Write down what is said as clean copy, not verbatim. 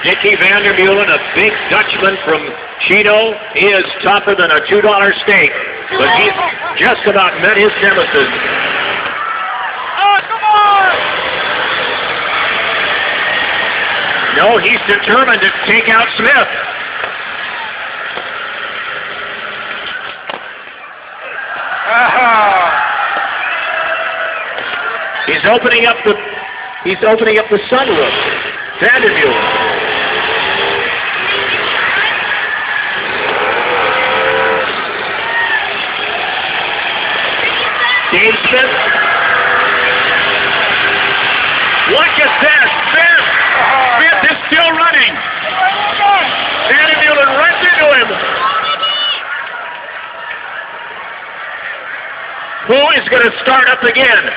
Dickie Vandermeulen, a big Dutchman from Chino. He is tougher than a $2 steak, but he's just about met his nemesis. Oh, come on! No, he's determined to take out Smith. He's opening up the sunroof. Vandermeulen. Dave Smith. Look at this. Smith is still running. Vandermeulen runs into him. Who is going to start up again?